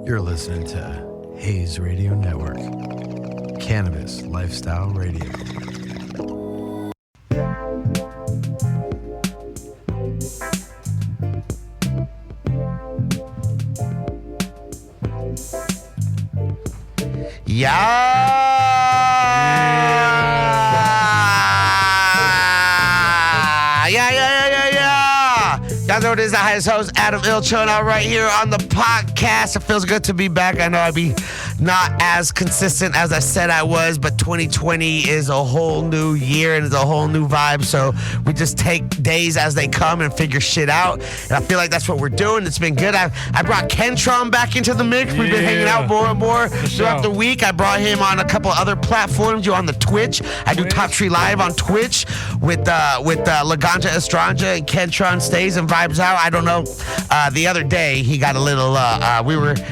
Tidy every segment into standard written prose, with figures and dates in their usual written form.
You're listening to Hayes Radio Network, Cannabis Lifestyle Radio. Y'all know it is the highest host, Adam Ill, chilling out right here on the podcast. It feels good to be back. I know I'd be not as consistent as I said I was, but 2020 is a whole new year and it's a whole new vibe. So we just take days as they come and figure shit out. And I feel like that's what we're doing. It's been good. I brought Kentron back into the mix. We've been hanging out more and more throughout the week. I brought him on a couple other platforms. You're on the Twitch. I do Top Tree Live on Twitch with Laganja Estranja, and Kentron stays and vibes out. I don't know. The other day he got a little.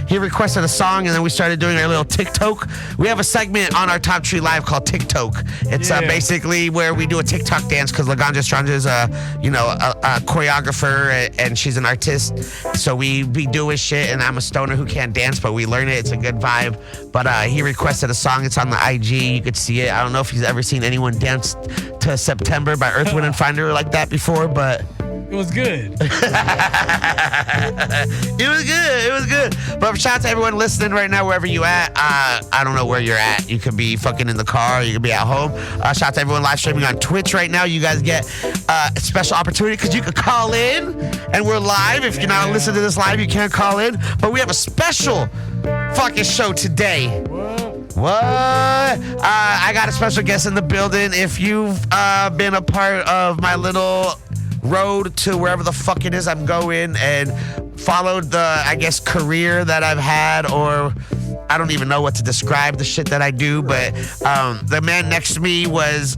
He requested a song and then we started doing our little TikTok. We have a segment on our Top Tree Live called TikTok. It's basically where we do a TikTok dance because Laganja Estranja is a choreographer and she's an artist. So we do his shit and I'm a stoner who can't dance, but we learn it. It's a good vibe. But he requested a song. It's on the IG. You could see it. I don't know if he's ever seen anyone dance to September by Earth, Wind, and Fire like that before, but it was good. It was good. But shout out to everyone listening right now, wherever you at. I don't know where you're at. You could be fucking in the car. You could be at home. Shout out to everyone live streaming on Twitch right now. You guys get a special opportunity because you could call in and we're live. If you're not listening to this live, you can't call in. But we have a special fucking show today. What? I got a special guest in the building. If you've been a part of my little road to wherever the fuck it is I'm going and followed the, I guess, career that I've had, or I don't even know what to describe the shit that I do, but the man next to me was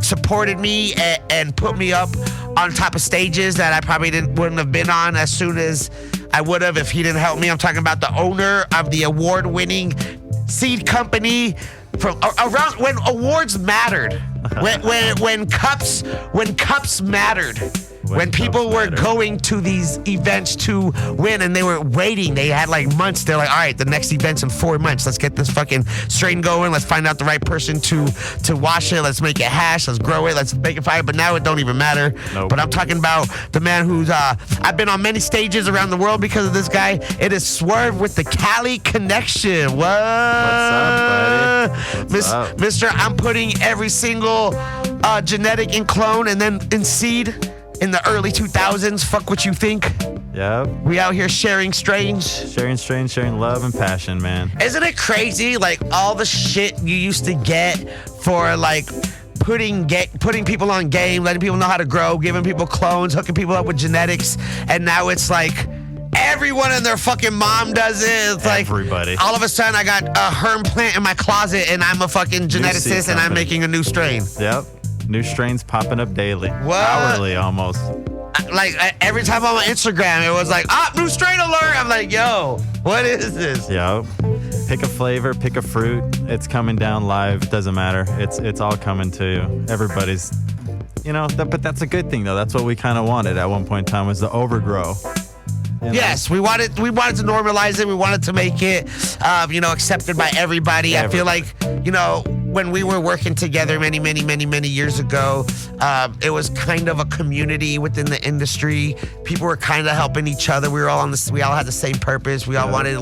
supported me and put me up on top of stages that I probably wouldn't have been on as soon as I would have if he didn't help me. I'm talking about the owner of the award-winning seed company from around when awards mattered, when cups mattered. When people were going to these events to win and they were waiting, they had like months. They're like, all right, the next event's in 4 months. Let's get this fucking strain going. Let's find out the right person to wash it. Let's make it hash. Let's grow it. Let's make it fire. But now it don't even matter. Nope. But I'm talking about the man who's, I've been on many stages around the world because of this guy. It is Swerve with the Cali Connection. What? What's up, buddy? What's up? Mr. I'm putting every single genetic and clone and then in seed in the early 2000s. Fuck what you think. Yep. We out here sharing strains. Sharing love and passion, man. Isn't it crazy? Like all the shit you used to get for like putting people on game, letting people know how to grow, giving people clones, hooking people up with genetics, and now it's like everyone and their fucking mom does it. It's like everybody. All of a sudden I got a herm plant in my closet and I'm a fucking geneticist and I'm making a new strain. Yep. New strains popping up daily. What? Hourly almost. Like every time I'm on Instagram, it was like, new strain alert. I'm like, yo, what is this? Yep. Pick a flavor, pick a fruit. It's coming down live. Doesn't matter. It's all coming to you. Everybody's, but that's a good thing though. That's what we kind of wanted at one point in time, was the overgrow. Yes, we wanted to normalize it. We wanted to make it, accepted by everybody. I feel like, when we were working together many, many, many, many years ago, it was kind of a community within the industry. People were kind of helping each other. We were all we all had the same purpose. We all wanted,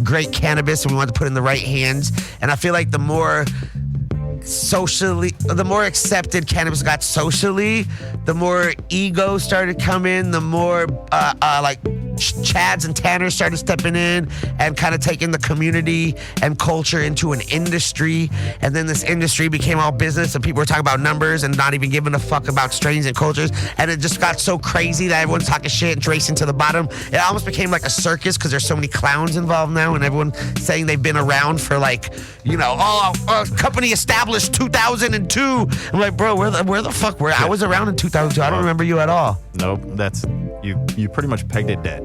great cannabis, and we wanted to put it in the right hands. And I feel like the more accepted cannabis got socially, the more ego started coming, the more Chads and Tanners started stepping in and kind of taking the community and culture into an industry. And then this industry became all business and people were talking about numbers and not even giving a fuck about strains and cultures. And it just got so crazy that everyone's talking shit and racing to the bottom. It almost became like a circus because there's so many clowns involved now and everyone saying they've been around for company established 2002. I'm like, bro, where the fuck were I was around in 2002. I don't remember you at all. Nope. You pretty much pegged it dead.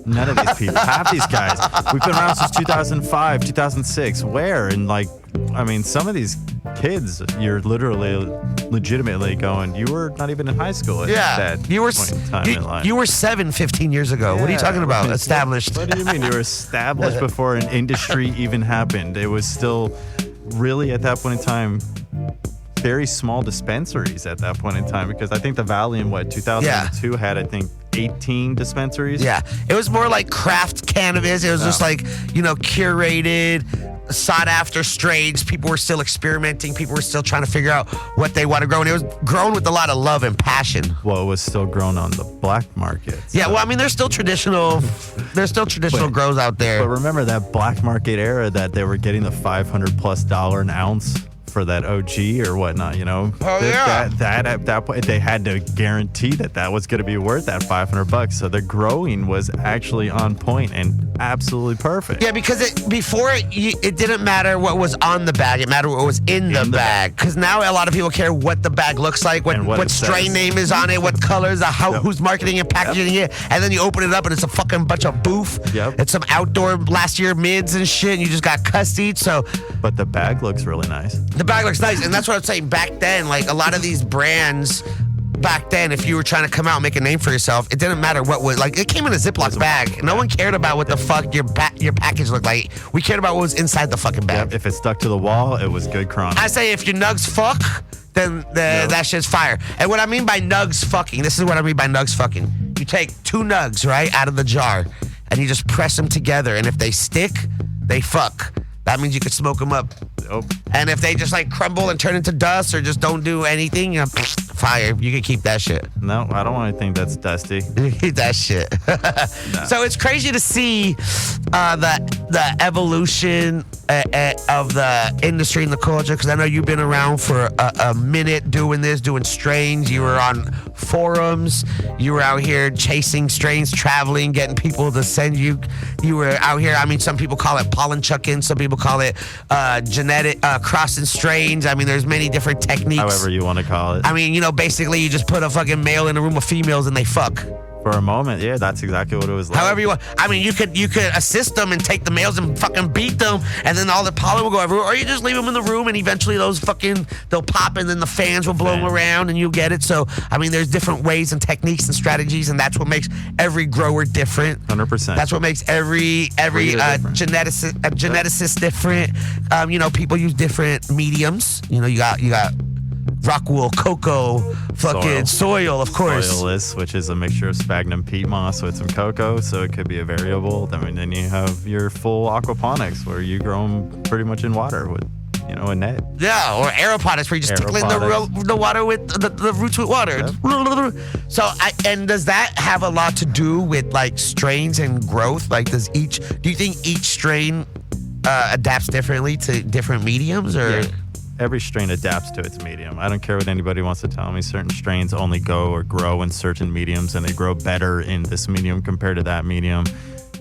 None of these people. Half these guys. We've been around since 2005, 2006. Where? And like, I mean, some of these kids, you're literally, legitimately going, you were not even in high school at that you were point in time in life. you were 15 years ago. What are you talking about? Established. What do you mean you were established before an industry even happened? It was still really at that point in time very small dispensaries at that point in time, because I think the Valley in 2002 had, I think, 18 dispensaries. Yeah, it was more like craft cannabis. It was just like, curated, sought after strains. People were still experimenting. People were still trying to figure out what they want to grow, and it was grown with a lot of love and passion. Well, it was still grown on the black market. So. Yeah, well, I mean, there's still traditional grows out there. But remember that black market era that they were getting the $500+ an ounce for that OG or whatnot, that at that point they had to guarantee that was going to be worth that $500. So the growing was actually on point and absolutely perfect. Yeah, because it didn't matter what was on the bag; it mattered what was in the bag. Because now a lot of people care what the bag looks like, what strain name is on it, what colors, who's marketing and packaging it, and then you open it up and it's a fucking bunch of boof. Yep. It's some outdoor last year mids and shit, and you just got cussed. So, but the bag looks really nice. The bag looks nice, and that's what I'm saying. Back then, like a lot of these brands, back then, if you were trying to come out and make a name for yourself, it didn't matter what was, like, it came in a Ziploc bag. No one cared about what the fuck your package looked like. We cared about what was inside the fucking bag. Yep, if it stuck to the wall, it was good chronic. I say if your nugs fuck, then that shit's fire. And what I mean by nugs fucking, this is what I mean by nugs fucking. You take 2 nugs, right, out of the jar, and you just press them together, and if they stick, they fuck. That means you could smoke them up. Oh. And if they just like crumble and turn into dust or just don't do anything, fire. You can keep that shit. No, I don't want anything that's dusty. You can keep that shit. No. So it's crazy to see the evolution of the industry and the culture, because I know you've been around for a minute doing this, doing strains. You were on forums. You were out here chasing strains, traveling, getting people to send you. You were out here. I mean, some people call it pollen chucking. Some people call it genetic crossing strains. I mean, there's many different techniques. However you want to call it. I mean, basically you just put a fucking male in a room of females and they fuck. For a moment, yeah, that's exactly what it was like. However you want. I mean, you could assist them and take the males and fucking beat them, and then all the pollen will go everywhere. Or you just leave them in the room, and eventually they'll pop, and then the fans will blow them around, and you'll get it. So, I mean, there's different ways and techniques and strategies, and that's what makes every grower different. 100%. That's what makes every geneticist different. People use different mediums. You got rock wool, cocoa, fucking soil, of course. Soilless, which is a mixture of sphagnum peat moss with some cocoa, so it could be a variable. I mean, then you have your full aquaponics, where you grow them pretty much in water with, a net. Yeah, or aeroponics, where you just tickling the water with the roots with water. Yep. So, and does that have a lot to do with like strains and growth? Like, do you think each strain adapts differently to different mediums, or? Yeah. Every strain adapts to its medium. I don't care what anybody wants to tell me. Certain strains only go or grow in certain mediums, and they grow better in this medium compared to that medium.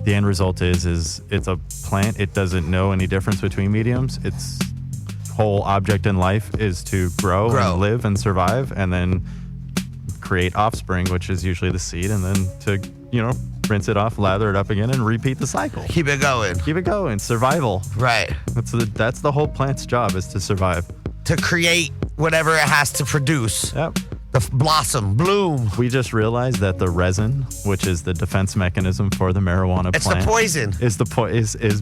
The end result is it's a plant. It doesn't know any difference between mediums. Its whole object in life is to grow and live and survive, and then create offspring, which is usually the seed, and then to, rinse it off, lather it up again, and repeat the cycle. Keep it going. Survival. Right. That's the whole plant's job, is to survive. To create whatever it has to produce. Yep. The blossom, bloom. We just realized that the resin, which is the defense mechanism for the marijuana it's plant, the poison. is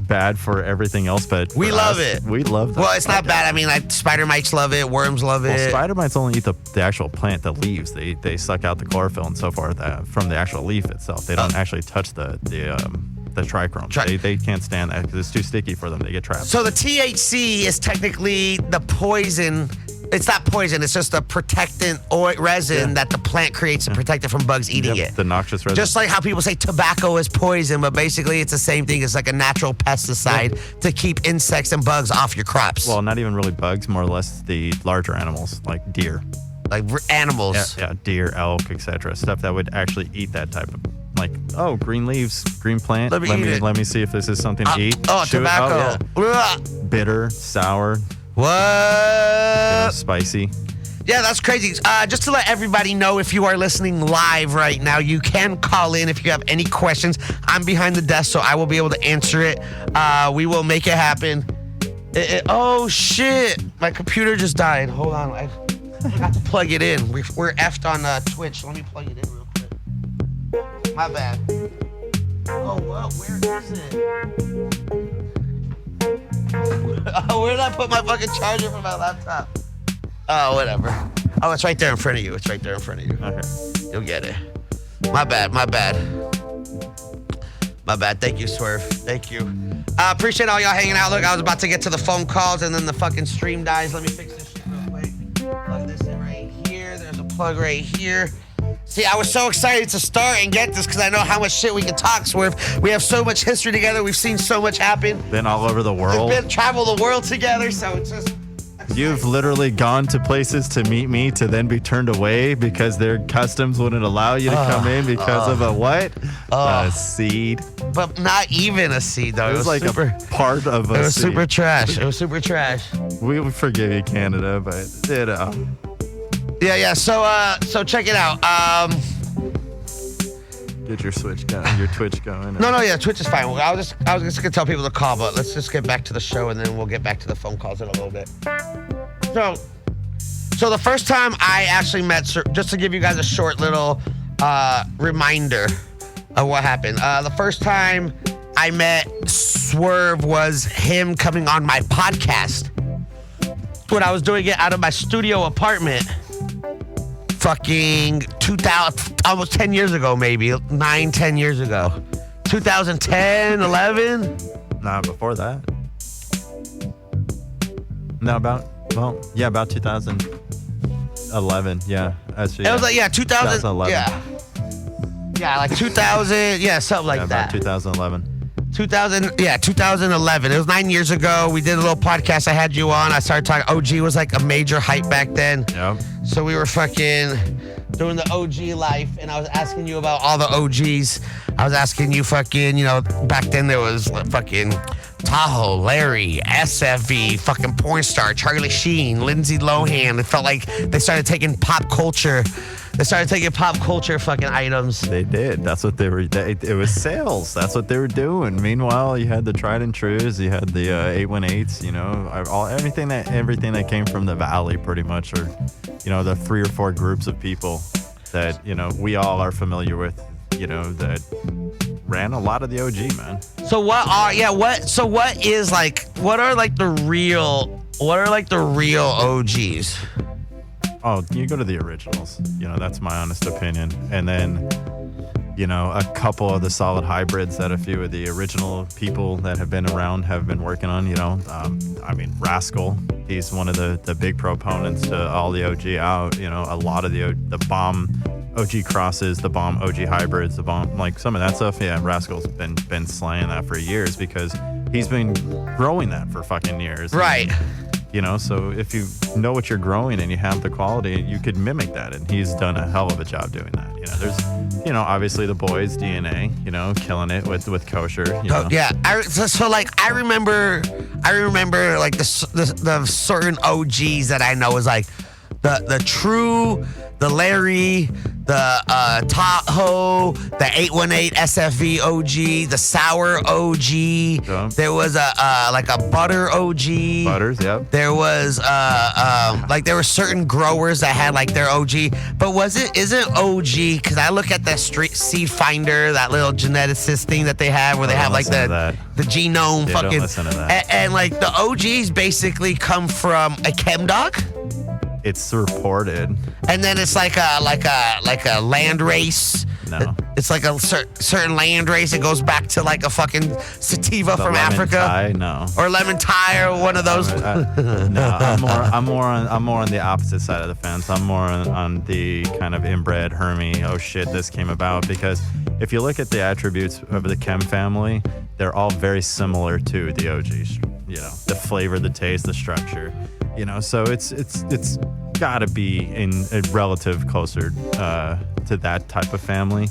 bad for everything else, but we love it. We love that. Well, it's not bad. I mean, like spider mites love it, worms love it. Well, spider mites only eat the actual plant, the leaves. They suck out the chlorophyll and so forth from the actual leaf itself. They don't actually touch the trichome. They can't stand that because it's too sticky for them. They get trapped. So the THC is technically the poison. It's not poison. It's just a protectant resin that the plant creates to protect it from bugs eating it. The noxious resin. Just like how people say tobacco is poison, but basically it's the same thing. It's like a natural pesticide to keep insects and bugs off your crops. Well, not even really bugs, more or less the larger animals like deer. Like animals. Yeah, deer, elk, etc. Stuff that would actually eat that type of, like, green leaves, green plant. Let me see if this is something to eat. Tobacco. Bitter, sour. What? Spicy. Yeah, that's crazy. Just to let everybody know, if you are listening live right now, you can call in if you have any questions. I'm behind the desk, so I will be able to answer it. We will make it happen. Oh, shit. My computer just died. Hold on. I forgot to plug it in. We're effed on Twitch. Let me plug it in real quick. My bad. Oh, well, where is it? Oh, where did I put my fucking charger for my laptop? Oh, whatever. Oh, it's right there in front of you. It's right there in front of you. Okay. You'll get it. My bad. My bad. My bad. Thank you, Swerve. Thank you. Appreciate all y'all hanging out. Look, I was about to get to the phone calls and then the fucking stream dies. Let me fix this shit real quick. Plug this in right here. There's a plug right here. See, I was so excited to start and get this because I know how much shit we can talk, Swerve. We have so much history together. We've seen so much happen. Been all over the world. We've been travel the world together, so it's just... You've literally gone to places to meet me to then be turned away because their customs wouldn't allow you to come in because of a what? A seed. But not even a seed, though. It was like super, a part of a It was seed. super trash. It was super trash. We forgive you, Canada, but you know. Yeah. So check it out. Get your Switch going, your Twitch going. No, yeah, Twitch is fine. I was just gonna tell people to call, but let's just get back to the show and then we'll get back to the phone calls in a little bit. So the first time I actually met, just to give you guys a short little reminder of what happened. The first time I met Swerve was him coming on my podcast when I was doing it out of my studio apartment. Fucking 2000, almost 10 years ago, maybe 10 years ago. 2010, 11? Nah, before that. No, about 2011. Yeah, actually. It was like, 2000. 2011. Yeah, like 2000. Yeah, something like about that. 2011. 2011. It was 9 years ago. We did a little podcast. I had you on. I started talking. OG was like a major hype back then. Yep. So we were fucking doing the OG life, and I was asking you about all the OGs. I was asking you fucking, back then there was fucking Tahoe, Larry, SFV, fucking porn star, Charlie Sheen, Lindsay Lohan. It felt like they started taking pop culture. They started taking pop culture fucking items. They did. That's what they were. It was sales. That's what they were doing. Meanwhile, you had the tried and trues. You had the 818s. Everything that came from the valley, pretty much, or the 3 or 4 groups of people that we all are familiar with. That ran a lot of the OG, man. So what are the real OGs? Oh, you go to the originals. That's my honest opinion. And then, a couple of the solid hybrids that a few of the original people that have been around have been working on. Rascal. He's one of the big proponents to all the OG out. A lot of the bomb OG crosses, the bomb OG hybrids, the bomb, like some of that stuff. Yeah, Rascal's been slaying that for years because he's been growing that for fucking years. Right. So if you know what you're growing and you have the quality, you could mimic that. And he's done a hell of a job doing that. There's, obviously the boys, DNA, killing it with kosher. Yeah. I remember like the certain OGs that I know is like the True, the Larry, the Tahoe, the 818 SFV OG, the Sour OG. Yeah. There was like a Butter OG. Butters, yep. There was like there were certain growers that had like their OG, but isn't OG? Because I look at the street seed finder, that little geneticist thing that they have, where they have like the genome fucking. Don't listen to that. And like the OGs basically come from a chem doc. It's reported. And then it's like a land race. No. It's like a certain land race. It goes back to like a fucking sativa from lemon Africa. Thai, no. Or lemon Thai or one of those. No, I'm more on the opposite side of the fence. I'm more on the kind of inbred Hermie. Oh shit, this came about because if you look at the attributes of the chem family, they're all very similar to the OGs. The flavor, the taste, the structure. So it's got to be in a relative closer to that type of family,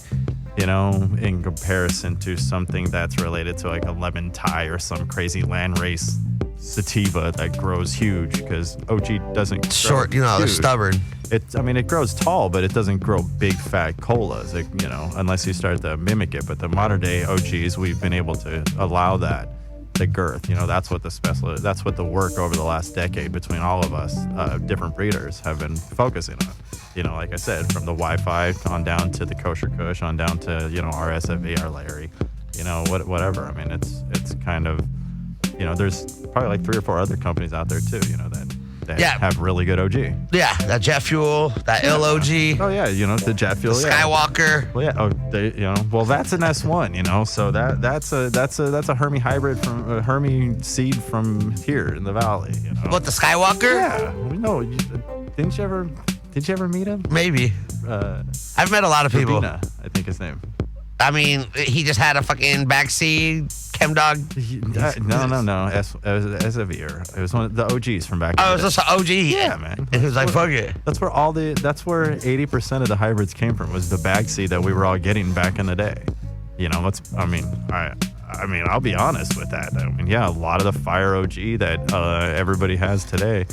in comparison to something that's related to like a lemon Thai or some crazy land race sativa that grows huge because OG doesn't grow Short, they're huge. stubborn. It grows tall, but it doesn't grow big fat colas, unless you start to mimic it. But the modern day OGs, we've been able to allow that, the girth. That's what that's what the work over the last decade between all of us, different breeders, have been focusing on. Like I said, from the Wi-Fi on down to the Kosher Kush, on down to our SFV, our Larry, whatever. I mean, it's kind of, there's probably like 3 or 4 other companies out there too, that have really good OG. Yeah, that Jet Fuel, that LOG. Oh yeah, the Jet Fuel, Skywalker. Well, yeah. Well, that's an S1, So that's a Hermie hybrid from a Hermie seed from here in the valley. What, the Skywalker? Yeah, we know. Did you ever meet him? Maybe. I've met a lot of people. Rabina, I think his name. I mean, he just had a fucking backseat chem dog. No. SFV. It was one of the OGs from back. Oh, it was just an OG. Yeah, man. And he was like, "Fuck it." That's where 80% of the hybrids came from, was the backseat that we were all getting back in the day. I'll be honest with that. A lot of the fire OG that everybody has today,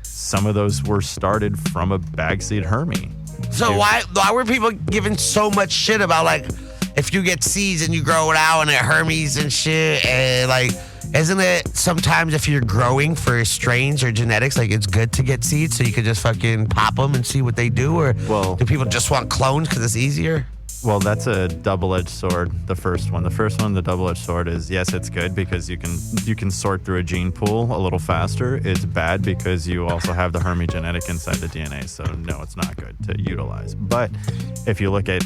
some of those were started from a backseat Hermie. So why were people giving so much shit about, like, if you get seeds and you grow it out and it Hermes and shit, and like, isn't it sometimes if you're growing for strains or genetics, like, it's good to get seeds so you can just fucking pop them and see what they do? Or do people just want clones because it's easier? Well, that's a double-edged sword. The first one, the double-edged sword is, yes, it's good because you can sort through a gene pool a little faster. It's bad because you also have the Hermie genetic inside the DNA. So no, it's not good to utilize. But if you look at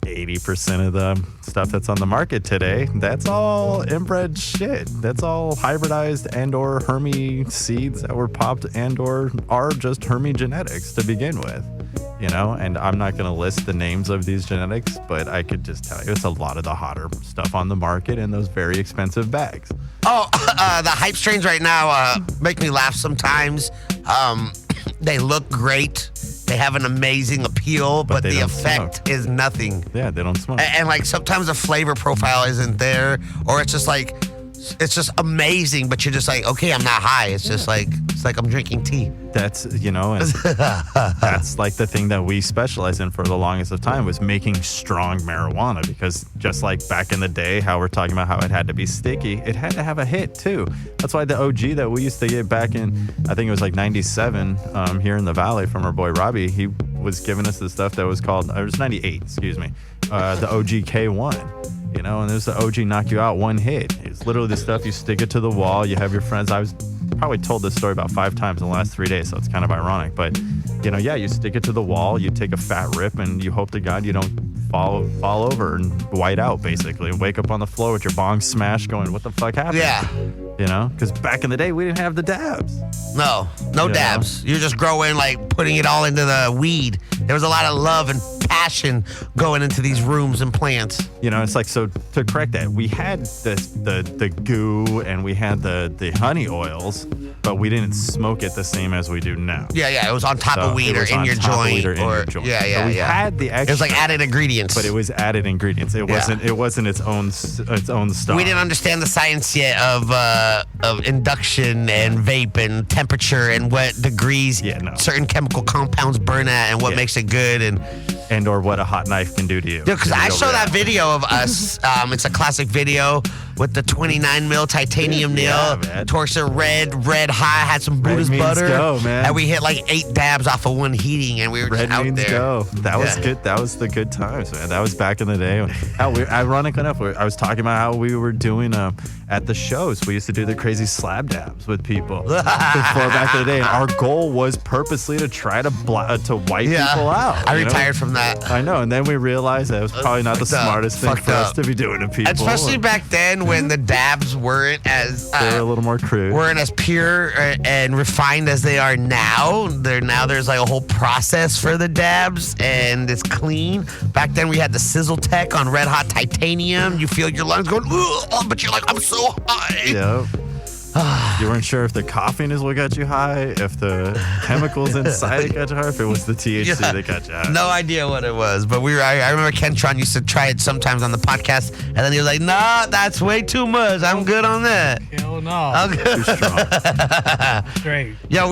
80% of the stuff that's on the market today, that's all inbred shit. That's all hybridized and or Hermie seeds that were popped and or are just Hermie genetics to begin with. And I'm not going to list the names of these genetics, but I could just tell you it's a lot of the hotter stuff on the market in those very expensive bags. Oh, the hype strains right now make me laugh sometimes. They look great. They have an amazing appeal, but the effect is nothing. Yeah, they don't smoke. And like sometimes the flavor profile isn't there, or it's just like, it's just amazing, but you're just like, okay, I'm not high. It's just like, it's like I'm drinking tea. That's, and that's like the thing that we specialize in for the longest of time, was making strong marijuana, because just like back in the day, how we're talking about how it had to be sticky, it had to have a hit too. That's why the OG that we used to get back in, I think it was like 97 here in the Valley from our boy Robbie, he was giving us the stuff that was called, it was 98, excuse me, the OG K1. And there's the OG knock you out one hit. It's literally the stuff, you stick it to the wall, you have your friends. I was probably told this story about 5 times in the last 3 days, so it's kind of ironic. But, you stick it to the wall, you take a fat rip, and you hope to God you don't fall over and white out, basically, and wake up on the floor with your bong smashed going, what the fuck happened? Yeah. Because back in the day, we didn't have the dabs. No dabs. You're just growing, like, putting it all into the weed. There was a lot of love and passion going into these rooms and plants. It's like, so to correct that, we had the goo and we had the honey oils, but we didn't smoke it the same as we do now. Yeah, it was on top of weed or in your joint. So we had the extra. It was like added ingredients. But it was added ingredients. It wasn't its own stuff. We didn't understand the science yet of induction and vape and temperature and what degrees certain chemical compounds burn at and what makes it good and or what a hot knife can do to you. Dude, because I saw that video of us. It's a classic video with the 29 mil titanium nail. Torso red high, had some Buddha's butter. Go, man. And we hit like 8 dabs off of one heating, and we were just out there. Go. That was good. That was the good times, man. That was back in the day. Ironically enough, I was talking about how we were doing at the shows. We used to do the crazy slab dabs with people before back in the day. And our goal was purposely to try to wipe people out. I retired from that. I know, and then we realized that it was probably not the smartest thing for us to be doing to people. Especially back then when the dabs weren't as they were a little more crude, weren't as pure and refined as they are now. There's like a whole process for the dabs, and it's clean. Back then we had the sizzle tech on red hot titanium. You feel your lungs going, but you're like, I'm so high. Yeah. You weren't sure if the coughing is what got you high, if the chemicals inside it got you high, if it was the THC that got you high. No idea what it was, but I remember Kentron used to try it sometimes on the podcast, and then he was like, "Nah, that's way too much. I'm good on that." Hell no. I'm good. Too strong. Straight. Yeah,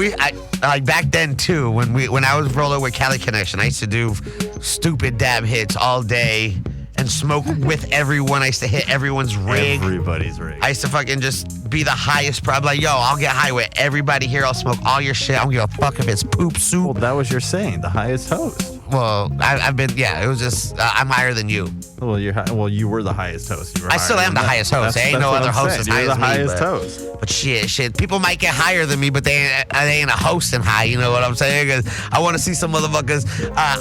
like back then too, when I was rolling with Cali Connection, I used to do stupid dab hits all day and smoke with everyone. I used to hit everyone's rig. Everybody's rig. I used to fucking just be the highest like, yo, I'll get high with everybody here. I'll smoke all your shit. I don't give a fuck if it's poop Well, soup. that was your saying, the highest host. Well, I've been, it was just, I'm higher than you. Well, you were the highest host. I still am the highest host. There ain't no other host as high as me. You're the highest but, host. But shit. People might get higher than me, but they ain't a hosting high. You know what I'm saying? 'Cause I want to see some motherfuckers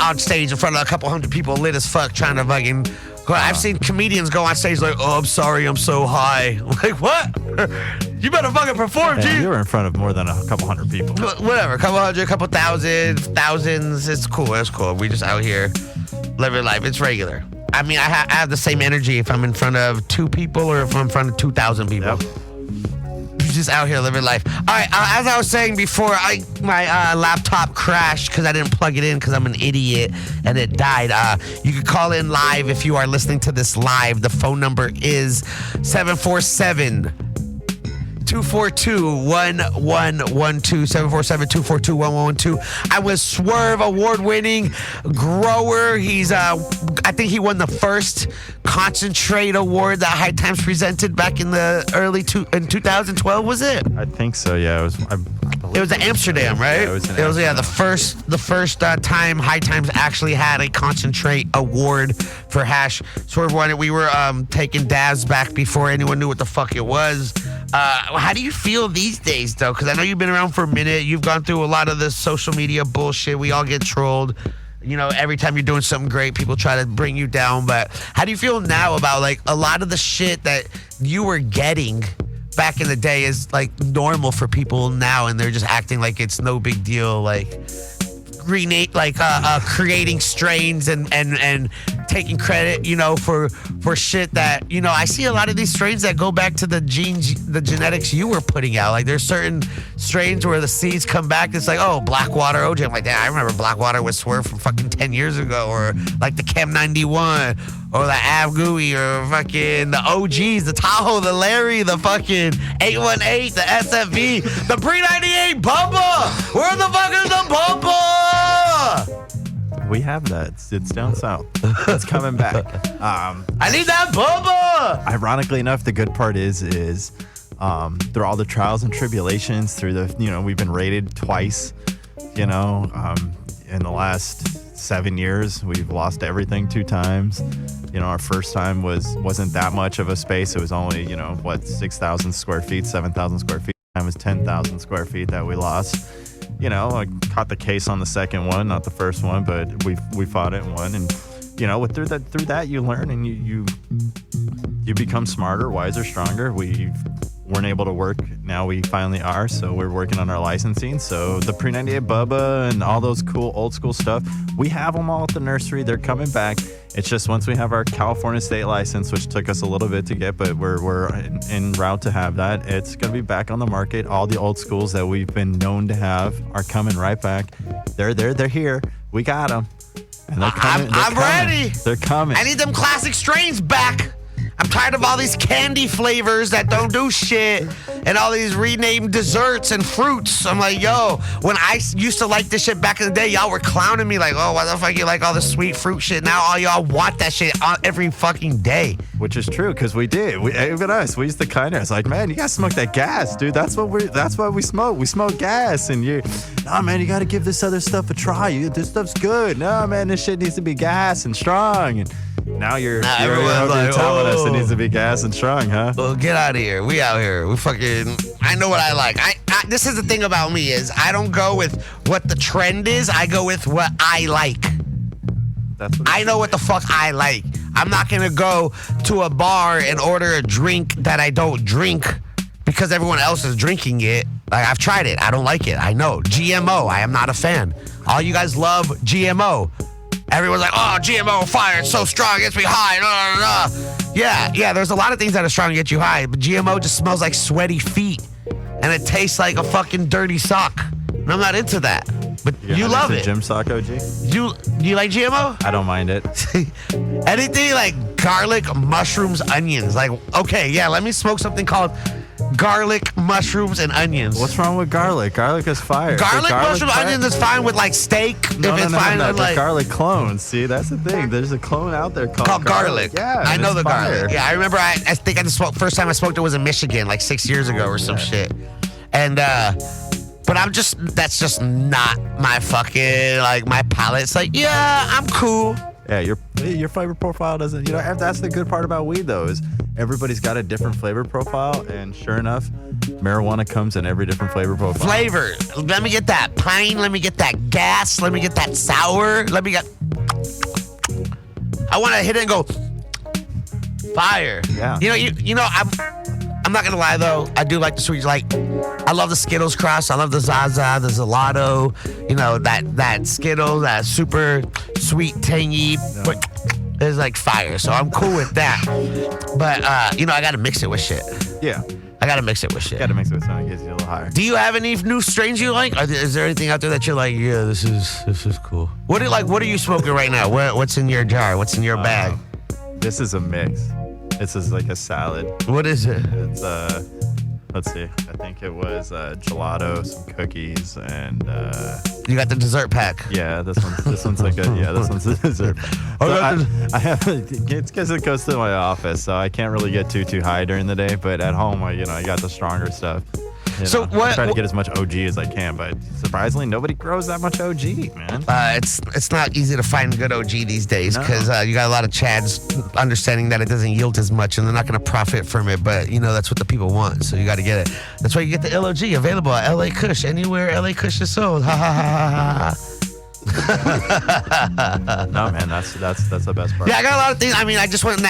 on stage in front of a couple hundred people lit as fuck trying to fucking. I've seen comedians go on stage like, "Oh, I'm sorry, I'm so high." I'm like, what? You better fucking perform, G. You were in front of more than a couple hundred people. Whatever, a couple hundred, a couple thousands. It's cool. It's cool. We just out here living life. It's regular. I mean, I have the same energy if I'm in front of 2 people or if I'm in front of 2,000 people. Yep. Just out here living life. All right, as I was saying before, my laptop crashed because I didn't plug it in because I'm an idiot and it died. You can call in live if you are listening to this live. The phone number is 747 242-1112, 747-242-1112. I was Swerve, award-winning grower. He's, I think he won the first concentrate award that High Times presented back in the in 2012, was it? I think so, yeah. It was in Amsterdam, right? Yeah, it was in Amsterdam. the first time High Times actually had a concentrate award for hash. Swerve won it. We were taking dabs back before anyone knew what the fuck it was. How do you feel these days, though? Because I know you've been around for a minute. You've gone through a lot of the social media bullshit. We all get trolled. You know, every time you're doing something great, people try to bring you down. But how do you feel now about, like, a lot of the shit that you were getting back in the day is, like, normal for people now, and they're just acting like it's no big deal, like creating strains and taking credit, you know, for shit that, you know, I see a lot of these strains that go back to the genetics you were putting out. Like, there's certain strains where the seeds come back. It's like, oh, Blackwater OG. I'm like, I remember Blackwater was Swerve from fucking 10 years ago, or like the Chem 91, or the Av Gooey, or fucking the OGs, the Tahoe, the Larry, the fucking 818, the SFV, the Pre-98 Bubba. Where the fuck is the Bubba? We have that. It's down south. It's coming back. I need that Bubba. Ironically enough, the good part is through all the trials and tribulations, we've been rated twice. You know, in the last 7 years, we've lost everything 2 times. You know, our first time wasn't that much of a space. It was only 6,000 square feet, 7,000 square feet. Time was 10,000 square feet that we lost. You know, I caught the case on the second one, not the first one, but we fought it and won. And you know, through that you learn and you become smarter, wiser, stronger. We weren't able to work. Now we finally are, so we're working on our licensing. So the Pre-98 Bubba and all those cool old school stuff, we have them all at the nursery. They're coming back. It's just once we have our California state license, which took us a little bit to get, but we're en route to have that. It's going to be back on the market. All the old schools that we've been known to have are coming right back. They're here. We got them. And they're coming. I'm ready. They're coming. I need them classic strains back. I'm tired of all these candy flavors that don't do shit and all these renamed desserts and fruits. I'm like, yo, when I used to like this shit back in the day, y'all were clowning me like, oh, why the fuck you like all the sweet fruit shit? Now all y'all want that shit every fucking day. Which is true, because we did. Even us, we used to kind of, it's like, man, you gotta smoke that gas, dude. That's what we smoke. We smoke gas, and nah, man, you gotta give this other stuff a try. This stuff's good. No, man, this shit needs to be gas and strong. And now you're telling us it needs to be gas and strong, huh? Well, get out of here. We out here. We fucking, I know what I like. This is the thing about me is I don't go with what the trend is. I go with what I like. I know what the fuck I like. I'm not going to go to a bar and order a drink that I don't drink because everyone else is drinking it. Like, I've tried it. I don't like it. I know. GMO. I am not a fan. All you guys love GMO. Everyone's like, oh, GMO fire, it's so strong, it gets me high. Yeah, there's a lot of things that are strong to get you high, but GMO just smells like sweaty feet. and it tastes like a fucking dirty sock. And I'm not into that. But you love it. Gym sock, OG? You like GMO? I don't mind it. Anything like garlic, mushrooms, onions. Like, okay, yeah, let me smoke something called garlic, mushrooms, and onions. What's wrong with garlic? Garlic is fire. Garlic, mushroom, onions is fine with like steak. No, if it's fine with they're like garlic clones. See, that's the thing. There's a clone out there called garlic. Yeah, I know the fire. garlic. Yeah, I remember. I think I smoked. First time I smoked it was in Michigan, like 6 years ago or some shit. And but that's just not my fucking like my palate's like, yeah, I'm cool. Yeah, your flavor profile doesn't. That's the good part about weed though, is everybody's got a different flavor profile, and sure enough, marijuana comes in every different flavor profile. Flavor. Let me get that pine. Let me get that gas. Let me get that sour. Let me get. I want to hit it and go fire. Yeah. I'm not gonna lie though. I do like the sweet. Like, I love the Skittles Crush. I love the Zaza, the Gelato. That Skittles, that super sweet, tangy. But it's like fire. So I'm cool with that. But I gotta mix it with shit. Yeah. I gotta mix it with shit. Gotta mix it with something that gets you a little higher. Do you have any new strains you like? Is there anything out there that you're like, yeah, this is cool? What are you like? What are you smoking right now? What's in your jar? What's in your bag? This is a mix. This is like a salad. What is it? It's let's see. I think it was gelato, some cookies, and you got the dessert pack. Yeah, this one's like this one's a dessert pack. So I have it's because it goes to my office, so I can't really get too high during the day. But at home, I got the stronger stuff. I try to get as much OG as I can, but surprisingly, nobody grows that much OG, man. It's not easy to find good OG these days because you got a lot of Chads understanding that it doesn't yield as much, and they're not going to profit from it. But that's what the people want, so you got to get it. That's why you get the LOG available at LA Kush, anywhere LA Kush is sold. Ha ha ha ha ha. No, man, that's the best part. Yeah, I got a lot of things. I mean, I just went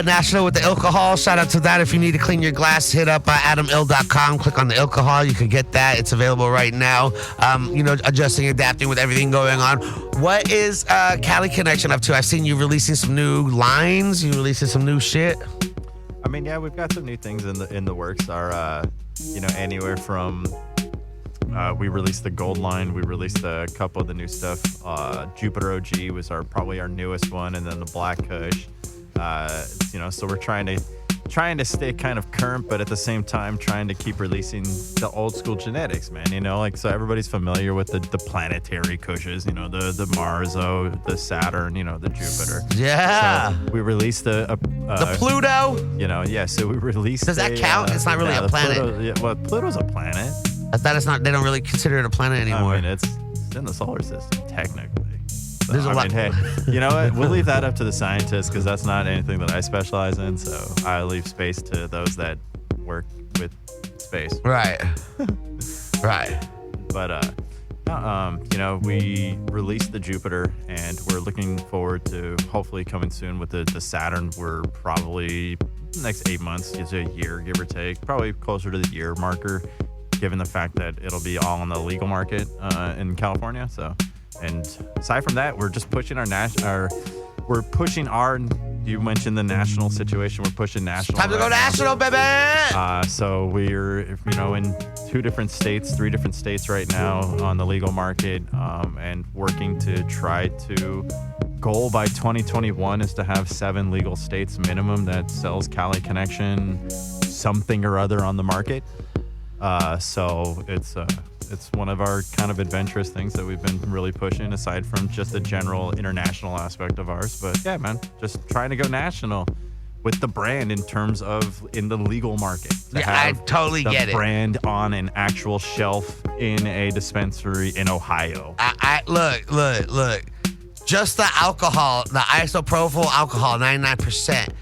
national with the alcohol. Shout out to that. If you need to clean your glass, hit up adamill.com. Click on the alcohol. You can get that. It's available right now. Adjusting, adapting with everything going on. What is Cali Connection up to? I've seen you releasing some new lines. You releasing some new shit. I mean, yeah, we've got some new things in the works. Our anywhere from. We released the Gold line. We released a couple of the new stuff. Jupiter OG was probably our newest one, and then the Black Kush. So we're trying to stay kind of current, but at the same time trying to keep releasing the old school genetics, man. So everybody's familiar with the planetary Kushes. The Marzo, the Saturn, the Jupiter. Yeah. So we released the Pluto. So we released. Does that count? It's not really a planet. Pluto's a planet. I thought it's not. They don't really consider it a planet anymore. I mean, it's in the solar system technically. So, There's a lot. Hey, you know what? We'll leave that up to the scientists because that's not anything that I specialize in. So I leave space to those that work with space. Right. Right. But we released the Jupiter, and we're looking forward to hopefully coming soon with the Saturn. We're probably next 8 months, it's a year, give or take, probably closer to the year marker, given the fact that it'll be all on the legal market in California. So, and aside from that, we're just pushing you mentioned the national situation. We're pushing national. Time to go national, baby. So we're in 3 different states right now on the legal market, and working to try to. Goal by 2021 is to have 7 legal states minimum that sells Cali Connection something or other on the market. So it's one of our kind of adventurous things that we've been really pushing, aside from just the general international aspect of ours. But yeah, man, just trying to go national with the brand in terms of in the legal market. Yeah, I totally get it. The brand on an actual shelf in a dispensary in Ohio. Look. Just the alcohol, the isopropyl alcohol, 99%.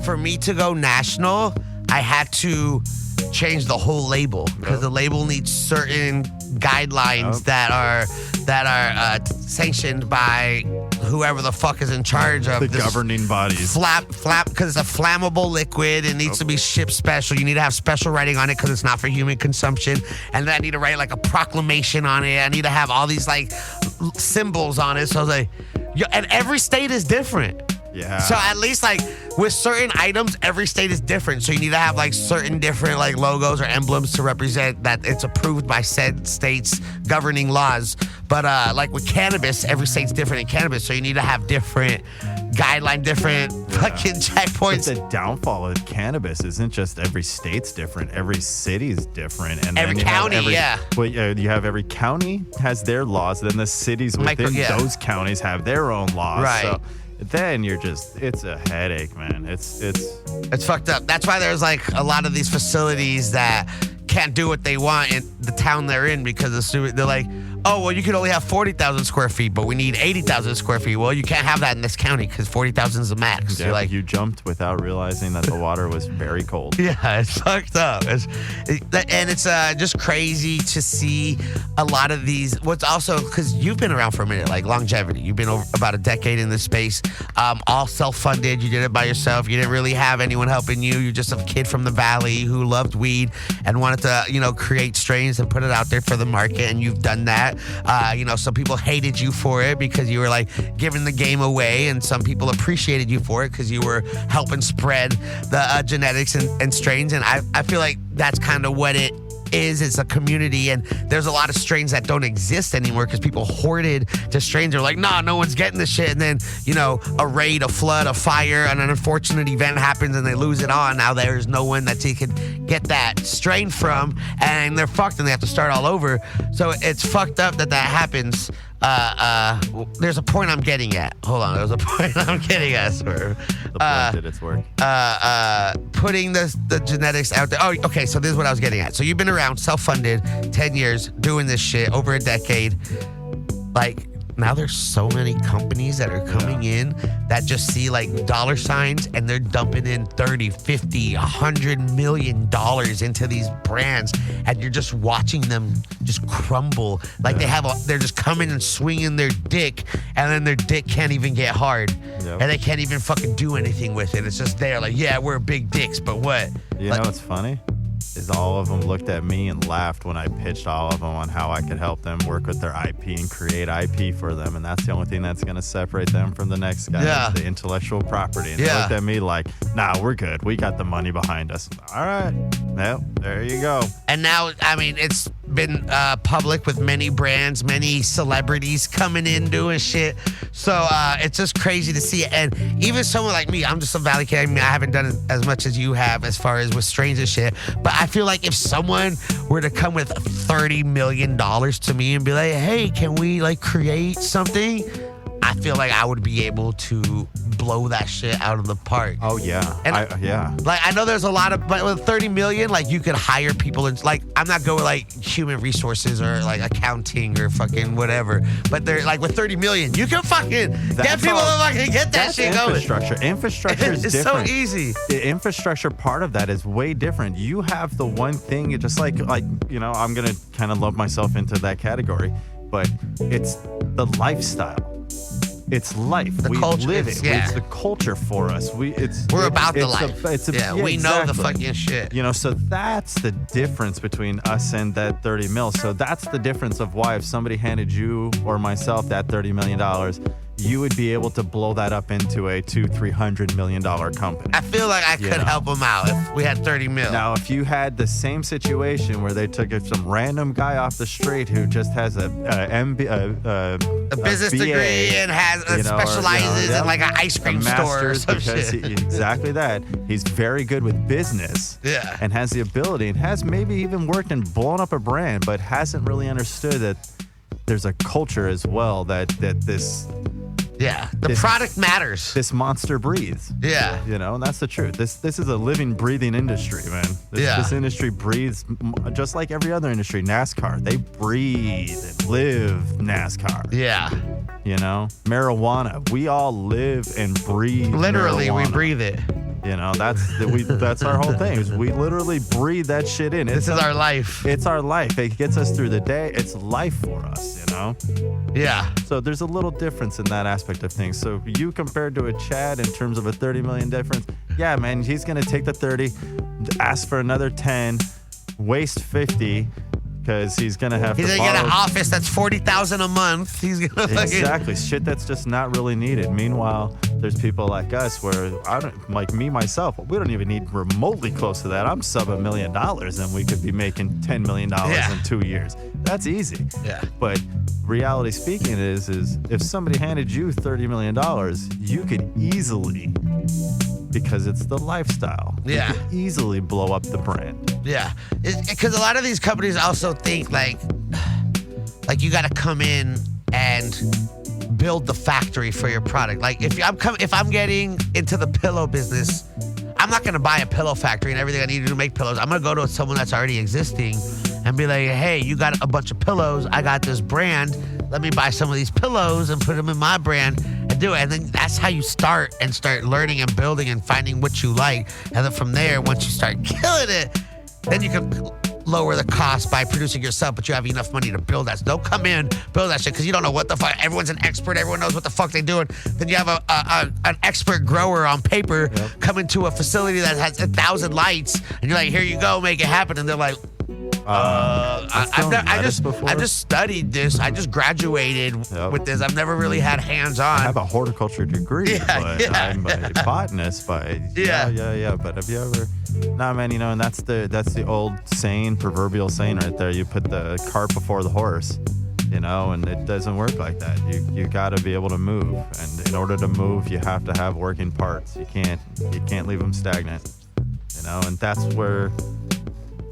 For me to go national, I had to change the whole label because the label needs certain guidelines that are sanctioned by whoever the fuck is in charge of the this governing bodies. Flap, because it's a flammable liquid. It needs to be shipped special. You need to have special writing on it because it's not for human consumption. And then I need to write like a proclamation on it. I need to have all these like symbols on it. So I was like, and every state is different. Yeah. So at least like with certain items, every state is different. So you need to have like certain different like logos or emblems to represent that it's approved by said states governing laws. But like with cannabis, every state's different in cannabis. So you need to have different guideline, different fucking checkpoints. But the downfall of cannabis isn't just every state's different. Every city's different. And Every then you have county, yeah. Well, you have every county has their laws. Then the cities within those counties have their own laws. Right. So then it's a headache, man. It's fucked up. That's why there's like a lot of these facilities that can't do what they want in the town they're in because they're like, oh, well, you can only have 40,000 square feet, but we need 80,000 square feet. Well, you can't have that in this county because 40,000 is the max. Yeah, You're like, you jumped without realizing that the water was very cold. Yeah, it's fucked up. And it's just crazy to see a lot of these. What's also, because you've been around for a minute, like longevity. You've been over about a decade in this space, all self-funded. You did it by yourself. You didn't really have anyone helping you. You're just a kid from the valley who loved weed and wanted to, create strains and put it out there for the market, and you've done that. Some people hated you for it because you were like giving the game away, and some people appreciated you for it because you were helping spread the genetics and strains. And I feel like that's kind of what it is. It's a community, and there's a lot of strains that don't exist anymore because people hoarded to strains. They're like, nah, no one's getting this shit. And then, a raid, a flood, a fire, and an unfortunate event happens and they lose it on. Now there's no one that you can get that strain from, and they're fucked and they have to start all over. So it's fucked up that happens. There's a point I'm getting at. Hold on. There's a point I'm getting at, Swerve. The point did its work. Putting the genetics out there. Oh, okay. So this is what I was getting at. So you've been around, self-funded, 10 years, doing this shit, over a decade. Like, now there's so many companies that are coming in that just see like dollar signs and they're dumping in 30, 50, $100 million into these brands, and you're just watching them just crumble. Like they're just coming and swinging their dick, and then their dick can't even get hard, and they can't even fucking do anything with it. It's just there like, yeah, we're big dicks, but what? You know what's funny? Is all of them looked at me and laughed when I pitched all of them on how I could help them work with their IP and create IP for them. And that's the only thing that's going to separate them from the next guy, is the intellectual property. And they looked at me like, nah, we're good. We got the money behind us. All right. Well, there you go. And now, I mean, it's been public with many brands, many celebrities coming in doing shit. So it's just crazy to see it. And even someone like me, I'm just a valley kid. I mean, I haven't done as much as you have as far as with strains and shit. But I feel like if someone were to come with $30 million to me and be like, hey, can we like create something? I feel like I would be able to blow that shit out of the park. Oh, yeah. And like, I know there's a lot of, but with 30 million, like, you could hire people and, like, I'm not going with, like, human resources or, like, accounting or fucking whatever. But they're, like, with 30 million, you can fucking get people to fucking get that shit going. Infrastructure is different. It's so easy. The infrastructure part of that is way different. You have the one thing, just like, I'm going to kind of lump myself into that category, but it's the lifestyle. It's life. The we culture, live it. Yeah. It's the culture for us. We're about the life. We know the exactly. fucking shit. So that's the difference between us and that 30 mil. So that's the difference of why if somebody handed you or myself that $30 million, you would be able to blow that up into a $200-300 million company. I feel like I could help them out if we had 30 mil. Now, if you had the same situation where they took some random guy off the street who just has a business BA, degree and has specializes in like an ice cream store or some shit. Exactly that. He's very good with business. Yeah. And has the ability and has maybe even worked and blown up a brand, but hasn't really understood that there's a culture as well that this. Yeah, the product matters. This monster breathes. Yeah. And that's the truth. This is a living, breathing industry, man. This industry breathes just like every other industry. NASCAR, they breathe and live NASCAR. Yeah. Marijuana, we all live and breathe. Literally, marijuana. we breathe it. That's our whole thing. Is we literally breathe that shit in. This is our life. It's our life. It gets us through the day. It's life for us, Yeah. So there's a little difference in that aspect of things. So you compared to a Chad in terms of a 30 million difference, yeah, man, he's gonna take the 30, ask for another 10, waste 50. Because he's gonna have to get an office that's $40,000 a month. He's gonna exactly shit that's just not really needed. Meanwhile, there's people like us where like me myself, we don't even need remotely close to that. I'm sub $1 million and we could be making $10 million in 2 years. That's easy. Yeah. But reality speaking is if somebody handed you $30 million, you could easily, because it's the lifestyle, you could easily blow up the brand. Yeah. Because a lot of these companies also think like you got to come in and build the factory for your product. Like if I'm getting into the pillow business, I'm not gonna buy a pillow factory and everything I need to make pillows. I'm gonna go to someone that's already existing and be like, hey, you got a bunch of pillows. I got this brand. Let me buy some of these pillows and put them in my brand and do it. And then that's how you start learning and building and finding what you like. And then from there, once you start killing it, then you can lower the cost by producing yourself, but you have enough money to build that. So don't come in, build that shit, because you don't know what the fuck. Everyone's an expert. Everyone knows what the fuck they're doing. Then you have an expert grower on paper come into a facility that has 1,000 lights, and you're like, here you go, make it happen. And they're like, I just studied this. I just graduated with this. I've never really had hands-on. I have a horticulture degree, but I'm a botanist. But But have you ever? Nah, man. You know, and that's the old saying, proverbial saying right there. You put the cart before the horse. You know, and it doesn't work like that. You got to be able to move, and in order to move, you have to have working parts. You can't leave them stagnant. You know, and that's where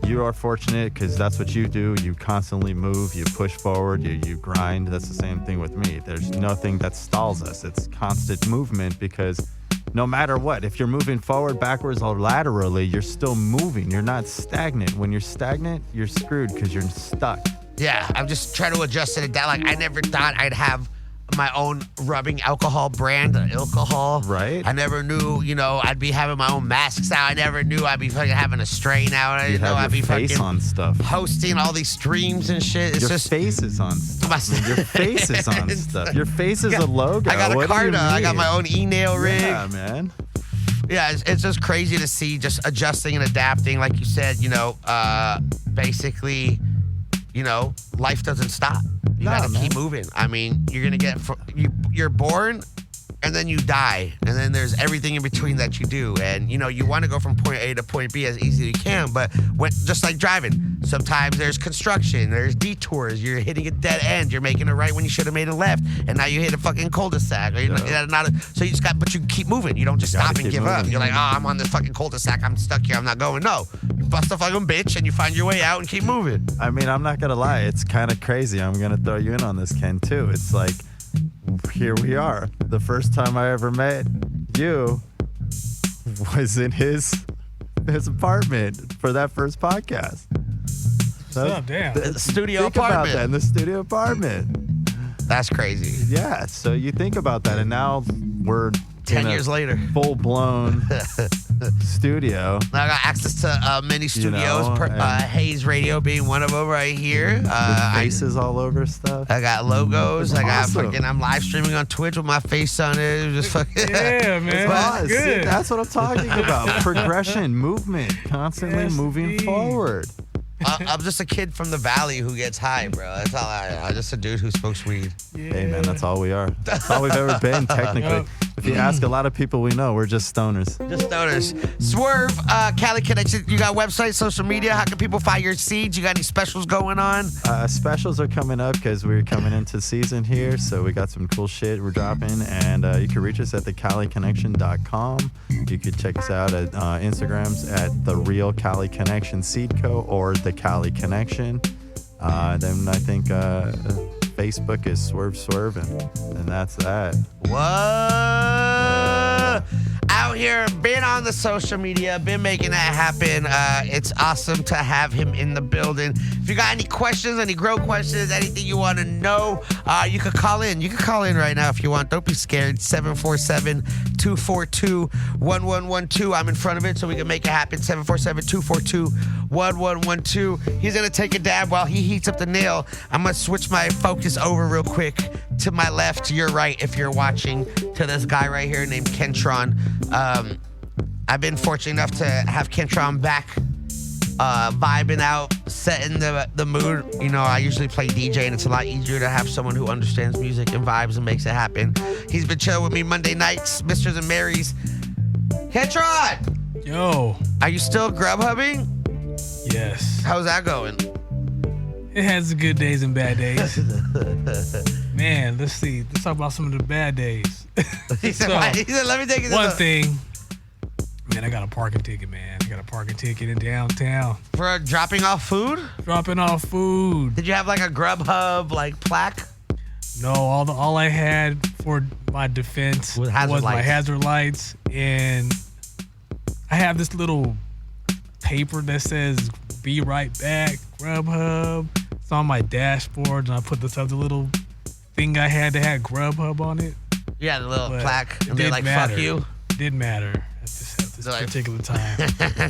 you are fortunate, because that's what you do. You constantly move, you push forward, you grind. That's the same thing with me. There's nothing that stalls us. It's constant movement, because no matter what, if you're moving forward, backwards, or laterally, you're still moving. You're not stagnant. When you're stagnant, you're screwed because you're stuck. Yeah, I'm just trying to adjust it down. Like, I never thought I'd have my own rubbing alcohol brand, alcohol. Right. I never knew, I'd be having my own masks out. I never knew I'd be fucking having a strain out. I didn't know I'd be face on stuff, hosting all these streams and shit. It's your face is on stuff. Your face is on stuff. Your face is a logo. I got a Carta. I got my own e-nail rig. Yeah, man. Yeah, it's just crazy to see, just adjusting and adapting. Like you said, basically, life doesn't stop. You gotta keep moving. I mean, you're gonna you're born, and then you die, and then there's everything in between that you do. And you want to go from point A to point B as easy as you can, but just like driving, sometimes there's construction, there's detours. You're hitting a dead end. You're making a right when you should have made a left, and now you hit a fucking cul-de-sac. Or so you just but you keep moving. You don't just stop and give up. You're like, I'm on this fucking cul-de-sac. I'm stuck here. I'm not going. No, you bust a fucking bitch, and you find your way out and keep moving. I mean, I'm not gonna lie. It's kind of crazy. I'm gonna throw you in on this, Ken, too. It's like, here we are. The first time I ever met you was in his apartment for that first podcast. Damn. The studio think apartment. About that, in the studio apartment. That's crazy. Yeah, so you think about that, and now we're 10 years later, full-blown studio. Now I got access to many studios, Hayes Radio being one of them right here. Faces all over stuff. I got logos. I got fucking. I'm live streaming on Twitch with my face on it. Just fucking. Yeah, man. That's good. See, that's what I'm talking about. Progression, movement, constantly moving forward. I'm just a kid from the valley who gets high, bro. That's all I'm just a dude who smokes weed. Yeah. Hey, man, that's all we are. That's all we've ever been, technically. If you ask a lot of people we know, we're just stoners. Just stoners. Swerve, Cali Connect. You got website, social media. How can people find your seeds? You got any specials going on? Specials are coming up because we're coming into season here. So we got some cool shit we're dropping. And you can reach us at thecaliconnection.com. You can check us out at Instagrams at The Real Cali Connection Seed Co. or The Cali Connection. Then I think Facebook is Swerve, and that's that. What? Out here, been on the social media, been making that happen. It's awesome to have him in the building. If you got any questions, any grow questions, anything you want to know, you could call in. You can call in right now if you want. Don't be scared. 747-242-1112. I'm in front of it so we can make it happen. 747-242-1112. He's going to take a dab while he heats up the nail. I'm going to switch my focus over real quick to my left, to your right, if you're watching, to this guy right here named Kentron. I've been fortunate enough to have Kentron back vibing out, setting the mood. You know, I usually play DJ, and it's a lot easier to have someone who understands music and vibes and makes it happen. He's been chilling with me Monday nights, Misters and Marys. Ketron! Yo. Are you still grub hubbing? Yes. How's that going? It has good days and bad days. Man, let's see. Let's talk about some of the bad days. He said, let me take it. One thing. Man, I got a parking ticket, man. I got a parking ticket in downtown. For dropping off food? Dropping off food. Did you have like a Grubhub like plaque? No, all I had for my defense was my hazard lights, and I have this little paper that says "Be right back, Grubhub." It's on my dashboard, and I put this other little thing I had that had Grubhub on it. Yeah, the little plaque, and they're like, matter. "Fuck you." Didn't matter at this particular time.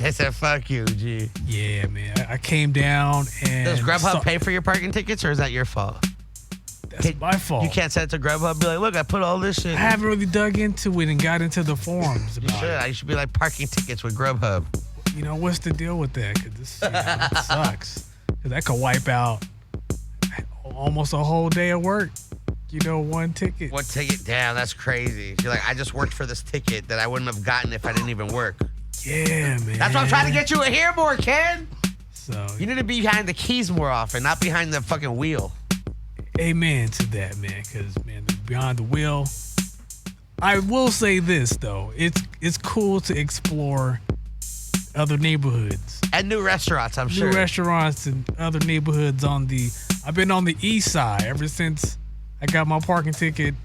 They said, "Fuck you, G." Yeah, man. I came down and. Does Grubhub pay for your parking tickets, or is that your fault? That's my fault. You can't send it to Grubhub and be like, look, I put all this shit. I haven't really dug into it and got into the forums about it. You should be like parking tickets with Grubhub. You know, what's the deal with that? Because this it sucks. Because that could wipe out almost a whole day of work. You know, one ticket. One ticket? Damn, that's crazy. You're like, I just worked for this ticket that I wouldn't have gotten if I didn't even work. Yeah, man. That's why I'm trying to get you in here more, Ken. So you need to be behind the keys more often, not behind the fucking wheel. Amen to that, man. Because, man, behind the wheel. I will say this, though. It's cool to explore other neighborhoods. And new restaurants, I'm sure. New restaurants and other neighborhoods I've been on the east side ever since I got my parking ticket.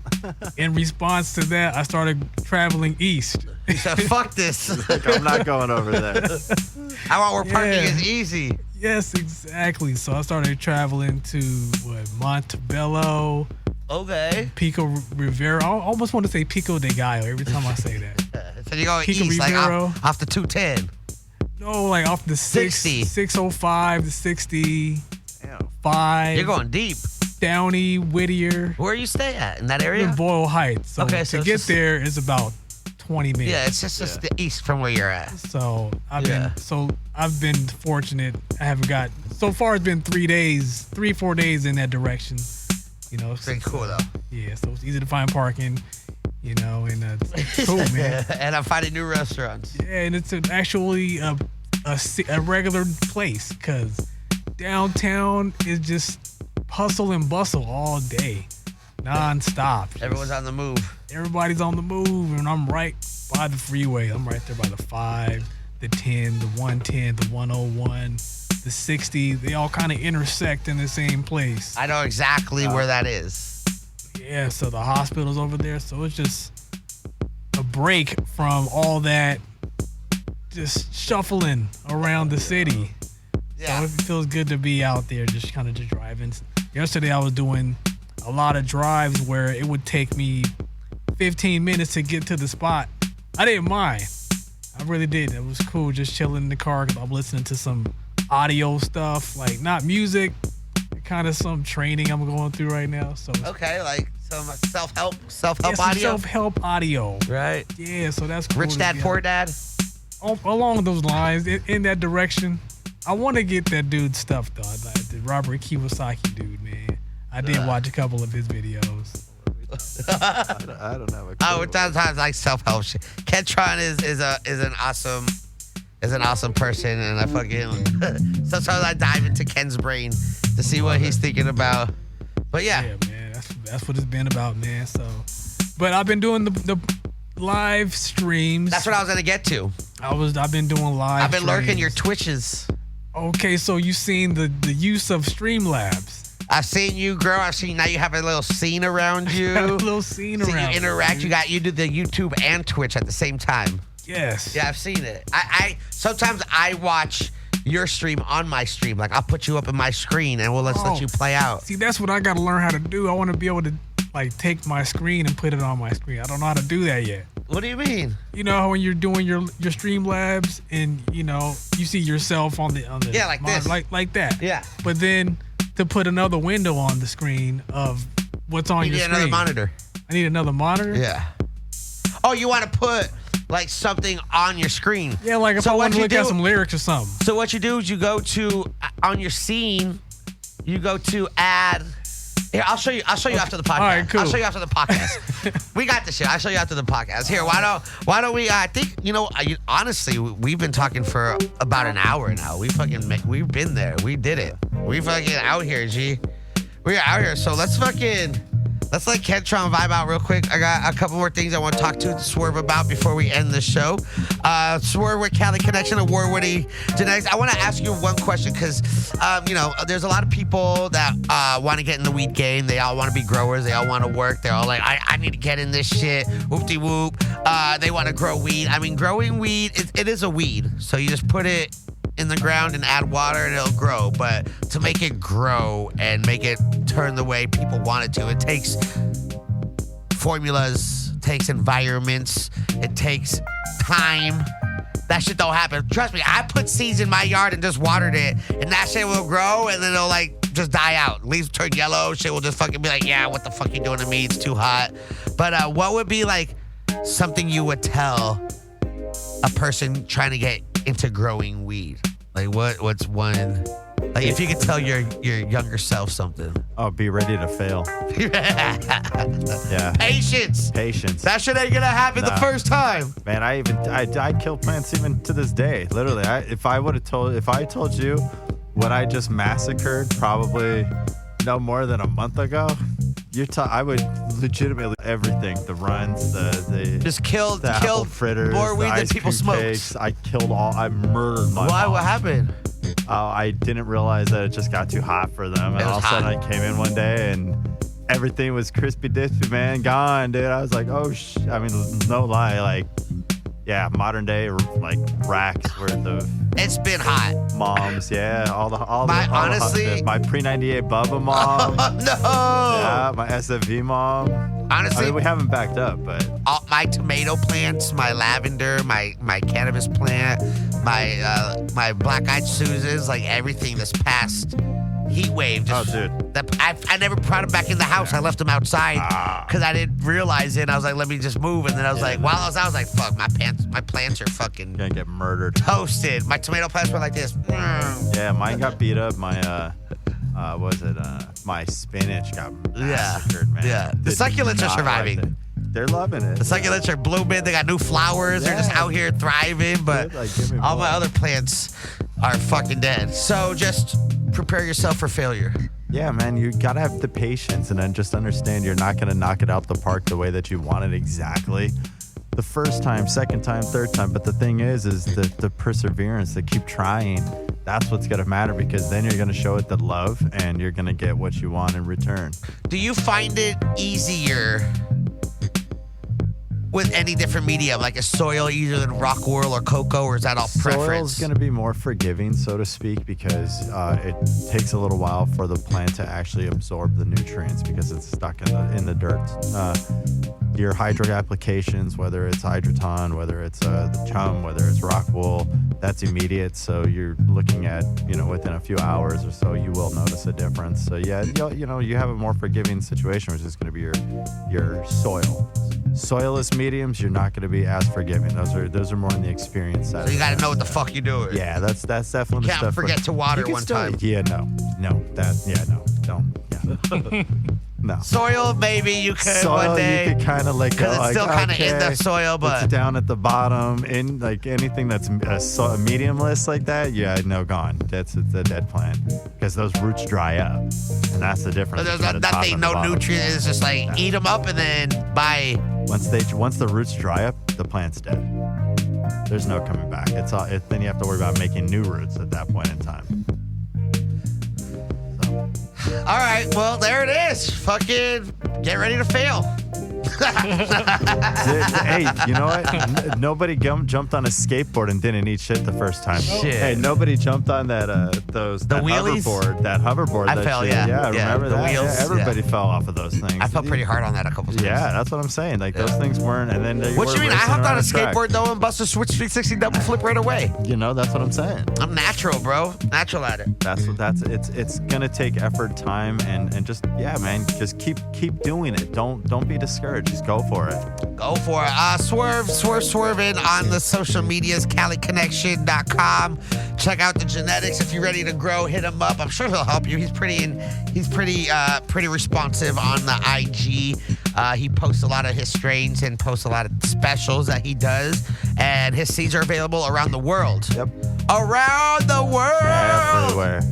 In response to that, I started traveling east. You said, fuck this. Like, I'm not going over there. I want where parking is easy. Yes, exactly. So I started traveling to Montebello. Okay. Pico Rivera. I almost want to say Pico de Gallo every time I say that. So you're going Pico east, Rivera. like off the 210. No, like off the 60. 605 to 60. 5. You're going deep. Downey, Whittier. Where you stay at? In that area? In Boyle Heights. So okay, to get there is about 20 minutes. Yeah, it's just the east from where you're at. So I've been fortunate. I haven't got so far. It's been 4 days in that direction. You know, it's pretty cool though. Yeah, so it's easy to find parking. You know, and it's cool, man. And I'm finding new restaurants. Yeah, and it's actually a regular place because downtown is just hustle and bustle all day, non-stop. Everyone's on the move. Everybody's on the move, and I'm right by the freeway. I'm right there by the 5, the 10, the 110, the 101, the 60. They all kind of intersect in the same place. I know exactly where that is. Yeah, so the hospital's over there. So it's just a break from all that just shuffling around the city. Yeah. So it feels good to be out there just kind of just driving. Yesterday I was doing a lot of drives where it would take me 15 minutes to get to the spot. I didn't mind. I really did. It was cool just chilling in the car because I'm listening to some audio stuff, like not music, kind of some training I'm going through right now. So okay, like some self-help audio. Self-help audio. Right. Yeah, so that's cool. Rich Dad, Poor Dad. Along those lines, in that direction. I want to get that dude's stuff though, like the Robert Kiyosaki dude, man. I did watch a couple of his videos. I don't have a clue. Oh, sometimes like self-help shit. Ketron is an awesome person, and I fucking sometimes I dive into Ken's brain to see what he's thinking about. But yeah, man, that's what it's been about, man. So, but I've been doing the live streams. That's what I was gonna get to. I've been doing live. I've been streams. lurking your Twitches. Okay, so you've seen the use of Streamlabs. I've seen you grow. I've seen now you have a little scene around you. A little scene around. You interact. You do the YouTube and Twitch at the same time. Yes. Yeah, I've seen it. I sometimes I watch your stream on my stream. Like I'll put you up in my screen and we'll let you play out. See, that's what I got to learn how to do. I want to be able to like take my screen and put it on my screen. I don't know how to do that yet. What do you mean? You know when you're doing your Streamlabs and you know you see yourself on the yeah, like monitor, this, like that. Yeah. But then to put another window on the screen of what's on your screen. You need another monitor. I need another monitor. Yeah. Oh, you want to put like something on your screen. Yeah, like if I want to look at some lyrics or something. So what you do is you go to on your scene, you go to add. Here, I'll show you after the podcast. All right, cool. I'll show you after the podcast. We got this shit. I'll show you after the podcast. Here, why don't we? I think honestly, we've been talking for about an hour now. We've been there. We did it. We fucking out here, G. We're out here. So let's let Kentron vibe out real quick. I got a couple more things I want to talk to Swerve about before we end the show. Swerve with Cali Connection, award-winning genetics. I want to ask you one question because, there's a lot of people that want to get in the weed game. They all want to be growers. They all want to work. They're all like, I need to get in this shit. Whoop-de-whoop. They want to grow weed. I mean, growing weed, it is a weed. So you just put it in the ground and add water and it'll grow. But to make it grow and make it turn the way people want it to, it takes formulas, takes environments, it takes time. That shit don't happen. Trust me, I put seeds in my yard and just watered it, and that shit will grow and then it'll like just die out. Leaves turn yellow, shit will just fucking be like, yeah, what the fuck you doing to me? It's too hot. But what would be like something you would tell a person trying to get into growing weed? Like what's one, like if you could tell your younger self something. Oh, be ready to fail. Yeah. Patience. That shit ain't gonna happen the first time. Man, I kill plants even to this day. Literally, if I told you what I just massacred probably no more than a month ago, I would legitimately everything. The runs, the just killed apple fritters, more weed the than ice people cream smoked. cakes. I murdered my Why? mom. What happened? I didn't realize that it just got too hot for them. And all of a sudden I came in one day and everything was crispy dispy, man, gone, dude. I was like, I mean, no lie, like, yeah, modern day, like, racks worth of. It's been hot. Moms, yeah, honestly, my pre-98 Bubba mom. Oh, no. Yeah, my SFV mom. Honestly, I mean, we haven't backed up, but all my tomato plants, my lavender, my cannabis plant, my black-eyed Susans, like everything this past heat wave. Dude. I never brought them back in the house. I left them outside because I didn't realize it. I was like, let me just move. And then I was like, while I was out, I was like, fuck, my plants are fucking gonna get murdered. toasted. My tomato plants were like this. Yeah, mine got beat up. My my spinach got massacred, man. Yeah. The succulents are surviving. They're loving it. The succulents are blooming. They got new flowers. They're just out here thriving. But all my other plants are fucking dead. So just prepare yourself for failure. Yeah, man, you gotta have the patience and then just understand you're not gonna knock it out the park the way that you want it exactly the first time, second time, third time. But the thing is the perseverance, to keep trying. That's what's gonna matter, because then you're gonna show it the love and you're gonna get what you want in return. Do you find it easier with any different medium, like a soil, either than rock wool or cocoa, or is that all preference? Soil's going to be more forgiving, so to speak, because it takes a little while for the plant to actually absorb the nutrients because it's stuck in the dirt. Your hydro applications, whether it's Hydroton, whether it's the chum, whether it's rock wool, that's immediate. So you're looking at, within a few hours or so, you will notice a difference. So yeah, you have a more forgiving situation, which is going to be your soil. Soilless mediums, you're not going to be as forgiving. Those are more on the experience side. So you got to know what the fuck you're doing. Yeah, that's definitely you can't forget to water one time. Yeah, don't. Yeah. No. Soil, maybe you could soil, one day. You could kind of let go. Because it's still kind of in the soil, but it's down at the bottom. In like anything that's a mediumless like that, yeah, no, gone. It's a dead plant because those roots dry up, and that's the difference. So there's nothing, no nutrients. It's just like eat them up and then bye. Once the roots dry up, the plant's dead. There's no coming back. Then you have to worry about making new roots at that point in time. All right, well, there it is. Fucking get ready to fail. Hey, you know what? Nobody jumped on a skateboard and didn't eat shit the first time. Shit. Hey, nobody jumped on that wheelies? hoverboard. I fell, yeah. Remember the that? wheels. Yeah, everybody fell off of those things. I fell pretty hard on that a couple times. Yeah, that's what I'm saying. Like those things weren't. And then what you mean? I hopped on a skateboard though and busted a switch 360 double flip right away. That's what I'm saying. I'm natural, bro. Natural at it. It's gonna take effort, time, and just man, just keep doing it. Don't be discouraged. Just go for it. Go for it. Swerving on the social medias, CaliConnection.com. Check out the genetics. If you're ready to grow, hit him up. I'm sure he'll help you. He's pretty responsive on the IG. He posts a lot of his strains and posts a lot of specials that he does. And his seeds are available around the world. Yep. Around the world. Everywhere.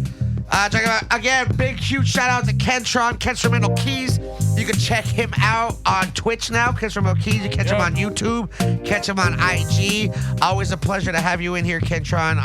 Check him out. Again, big, huge shout out to Kenstrumental Keys. You can check him out on Twitch now, Kenstrumental Keys. You catch him on YouTube, catch him on IG. Always a pleasure to have you in here, Kentron.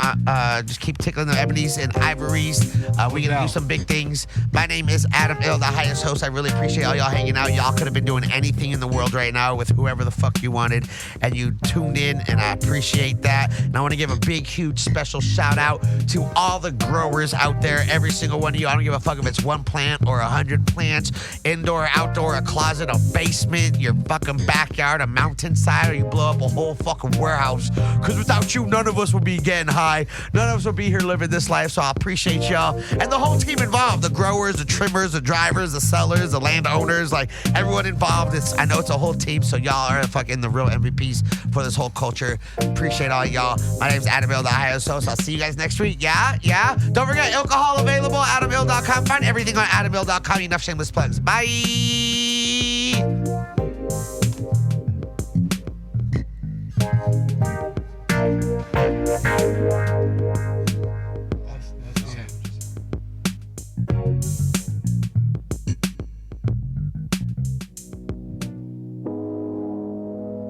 Just keep tickling the ebonies and ivories. We're going to do some big things. My name is Adam Ill, the highest host. I really appreciate all y'all hanging out. Y'all could have been doing anything in the world right now with whoever the fuck you wanted, and you tuned in, and I appreciate that. And I want to give a big, huge, special shout out to all the growers out there. Every single one of you. I don't give a fuck if it's one plant or 100 plants, indoor, outdoor, a closet, a basement, your fucking backyard, a mountainside, or you blow up a whole fucking warehouse. Because without you, none of us would be getting high. None of us would be here living this life. So I appreciate y'all and the whole team involved, the growers, the trimmers, the drivers, the sellers, the landowners, like everyone involved. I know it's a whole team, so y'all are fucking the real MVPs for this whole culture. Appreciate all y'all. My name's Adam Ill, the highest host. I'll see you guys next week. Yeah. Don't forget, alcohol available, AdamIll.com. Find everything on AdamIll.com. Enough shameless plugs. Bye.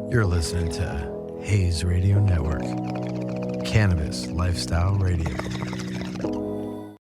You're listening to Hayes Radio Network, Cannabis Lifestyle Radio.